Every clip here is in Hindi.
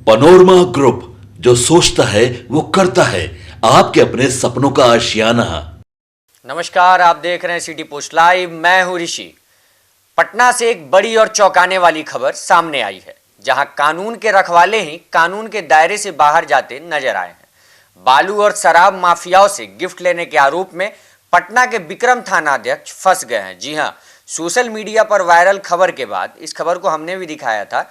पनोरमा ग्रुप, जो सोचता है वो करता है। आपके अपने सपनों का आशियाना। नमस्कार, आप देख रहे हैं सिटी पोस्ट लाइव। मैं हूं ऋषि। पटना से एक बड़ी और चौंकाने वाली खबर सामने आई है, जहां कानून के रखवाले ही कानून के दायरे से बाहर जाते नजर आए हैं। बालू और शराब माफियाओं से गिफ्ट लेने के आरोप में पटना के विक्रम थानाध्यक्ष फंस गए हैं। जी हां, सोशल मीडिया पर वायरल खबर के बाद, इस खबर को हमने भी दिखाया था,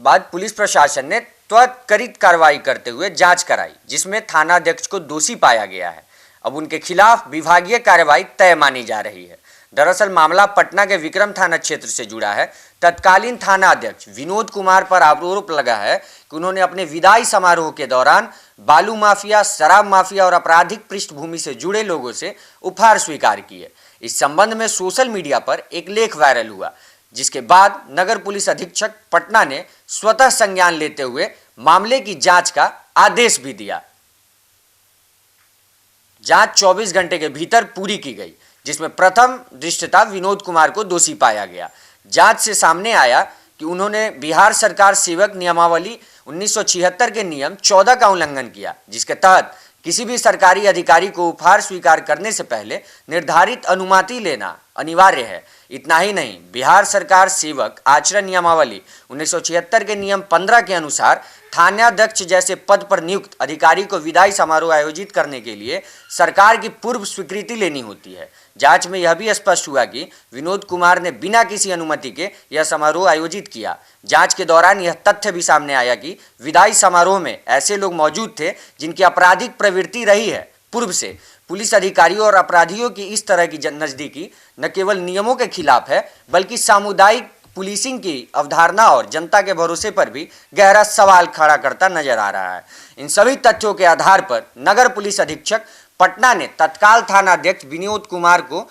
बाद पुलिस प्रशासन ने त्वरित कार्रवाई करते हुए जांच कराई, जिसमें थानाध्यक्ष को दोषी पाया गया है। अब उनके खिलाफ विभागीय कार्रवाई तय मानी जा रही है। दरअसल मामला पटना के विक्रम थाना क्षेत्र से जुड़ा है। तत्कालीन थाना अध्यक्ष विनोद कुमार पर आरोप लगा है कि उन्होंने अपने विदाई समारोह के दौरान बालू माफिया, शराब माफिया और आपराधिक पृष्ठभूमि से जुड़े लोगों से उपहार स्वीकार किए। इस संबंध में सोशल मीडिया पर एक लेख वायरल हुआ, जिसके बाद नगर पुलिस अधीक्षक पटना ने स्वतः संज्ञान लेते हुए मामले की जांच का आदेश भी दिया। जांच 24 घंटे के भीतर पूरी की गई, जिसमें प्रथम दृष्टया विनोद कुमार को दोषी पाया गया। जांच से सामने आया कि उन्होंने बिहार सरकार सेवक नियमावली 1976 के नियम 14 का उल्लंघन किया, जिसके तहत किसी भी सरकारी अधिकारी को उपहार स्वीकार करने से पहले निर्धारित अनुमति लेना अनिवार्य है। इतना ही नहीं, बिहार सरकार सेवक आचरण नियमावली 1976 के नियम 15 के अनुसार थानाध्यक्ष जैसे पद पर नियुक्त अधिकारी को विदाई समारोह आयोजित करने के लिए सरकार की पूर्व स्वीकृति लेनी होती है। जांच में यह भी स्पष्ट हुआ कि विनोद कुमार ने बिना किसी अनुमति के यह समारोह आयोजित किया। जांच के दौरान यह तथ्य भी सामने आया कि विदाई समारोह में ऐसे लोग मौजूद थे जिनकी आपराधिक प्रवृत्ति रही है पूर्व से। पुलिस अधिकारियों और अपराधियों की इस तरह की नज़दीकी न केवल नियमों के खिलाफ है, बल्कि सामुदायिक पुलिसिंग की अवधारणा और जनता के भरोसे पर भी गहरा सवाल खड़ा करता नजर आ रहा है। इन सभी तथ्यों के आधार पर नगर पुलिस अधीक्षक पटना ने तत्काल थानाध्यक्ष विनोद कुमार को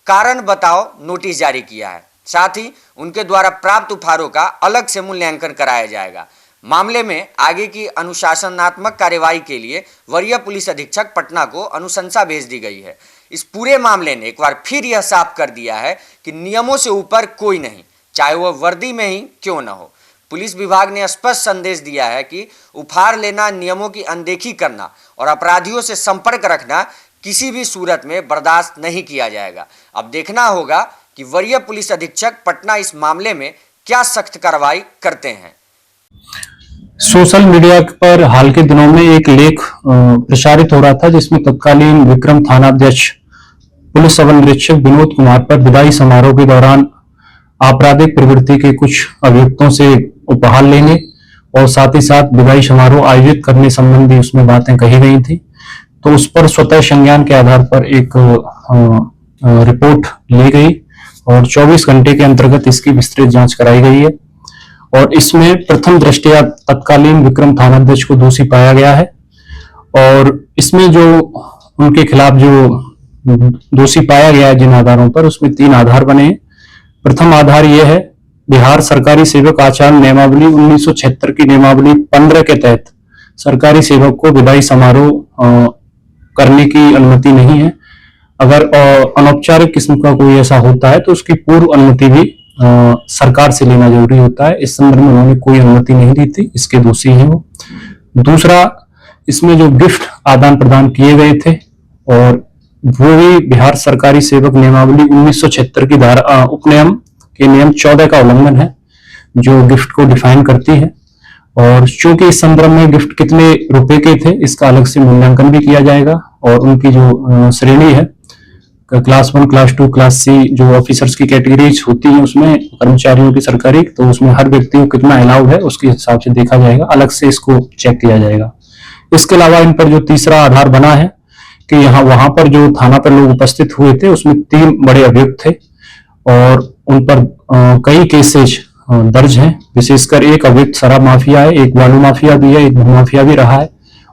कारण बताओ नोटिस जारी किया है। साथ ही उनके द्वारा प्राप्त उपहारों का अलग से मूल्यांकन कराया जाएगा। मामले में आगे की अनुशासनात्मक कार्यवाही के लिए वरीय पुलिस अधीक्षक पटना को अनुशंसा भेज दी गई है। इस पूरे मामले ने एक बार फिर यह साफ कर दिया है कि नियमों से ऊपर कोई नहीं, चाहे वह वर्दी में ही क्यों न हो। पुलिस विभाग ने स्पष्ट संदेश दिया है कि उपहार लेना, नियमों की अनदेखी करना और अपराधियों से संपर्क रखना किसी भी सूरत में बर्दाश्त नहीं किया जाएगा। अब देखना होगा कि वरीय पुलिस अधीक्षक पटना इस मामले में क्या सख्त कार्रवाई करते हैं। सोशल मीडिया पर हाल के दिनों में एक लेख प्रसारित हो रहा था, जिसमें तत्कालीन विक्रम थानाध्यक्ष पुलिस सब निरीक्षक विनोद कुमार पर विदाई समारोह के दौरान आपराधिक प्रवृत्ति के कुछ अभियुक्तों से उपहार लेने और साथ ही साथ विदाई समारोह आयोजित करने संबंधी उसमें बातें कही गई थी। तो उस पर स्वतः संज्ञान के आधार पर एक रिपोर्ट ली गई और 24 घंटे के अंतर्गत इसकी विस्तृत जांच कराई गई है। और इसमें प्रथम दृष्टया तत्कालीन विक्रम थानाध्यक्ष को दोषी पाया गया है। और इसमें जो उनके खिलाफ जो दोषी पाया गया है जिन आधारों पर, उसमें 3 आधार बने हैं। प्रथम आधार यह है, बिहार सरकारी सेवक आचरण नियमावली 1976 की नियमावली 15 के तहत सरकारी सेवक को विदाई समारोह करने की अनुमति नहीं है। अगर अनौपचारिक किस्म का कोई ऐसा होता है तो उसकी पूर्व अनुमति भी सरकार से लेना जरूरी होता है। इस संदर्भ में उन्होंने कोई अनुमति नहीं दी थी, इसके दोषी हैं वो। दूसरा, इसमें जो गिफ्ट आदान प्रदान किए गए थे और वो भी बिहार सरकारी सेवक नियमावली 1976 की धारा उपनियम के नियम 14 का उल्लंघन है, जो गिफ्ट को डिफाइन करती है। और चूंकि इस संदर्भ में गिफ्ट कितने रुपए के थे, इसका अलग से मूल्यांकन भी किया जाएगा। और उनकी जो श्रेणी है, क्लास 1, क्लास 2, क्लास सी, जो ऑफिसर्स की कैटेगरीज होती है उसमें कर्मचारियों की सरकारी, तो उसमें हर व्यक्ति को कितना अलाउड है उसके हिसाब से देखा जाएगा, अलग से इसको चेक किया जाएगा। इसके अलावा इन पर जो तीसरा आधार बना है कि वहां पर जो थाना पर लोग उपस्थित हुए थे उसमें 3 बड़े अभियुक्त थे और उन पर कई केसेज दर्ज हैं। विशेषकर एक अभियुक्त शराब माफिया है, एक बालू माफिया भी है, एक भू माफिया भी रहा है।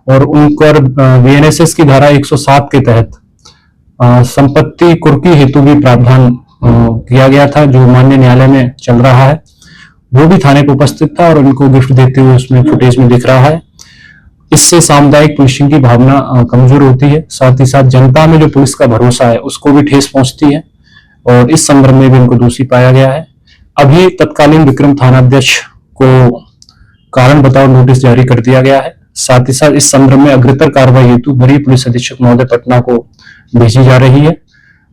और उन पर बीएनएसएस की धारा 107 के तहत संपत्ति कुर्की हेतु भी प्रावधान किया गया था, जो माननीय न्यायालय में चल रहा है। वो भी थाने पर उपस्थित था और उनको गिफ्ट देते हुए उसमें फुटेज में दिख रहा है। इससे सामुदायिक पुलिसिंग की भावना कमजोर होती है, साथ ही साथ जनता में जो पुलिस का भरोसा है उसको भी ठेस पहुंचती है। और इस संदर्भ में भी उनको दोषी पाया गया है। अभी तत्कालीन विक्रम थानाध्यक्ष को कारण बताओ नोटिस जारी कर दिया गया है। साथ ही साथ इस संदर्भ में अग्रतर कार्रवाई हेतु वरीय पुलिस अधीक्षक महोदय पटना को भेजी जा रही है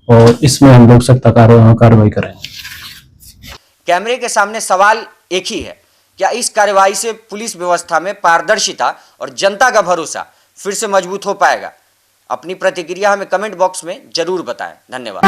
और इसमें हम लोग सख्त कार्रवाई करेंगे। कैमरे के सामने सवाल एक ही है, क्या इस कार्रवाई से पुलिस व्यवस्था में पारदर्शिता और जनता का भरोसा फिर से मजबूत हो पाएगा? अपनी प्रतिक्रिया हमें कमेंट बॉक्स में जरूर बताएं। धन्यवाद।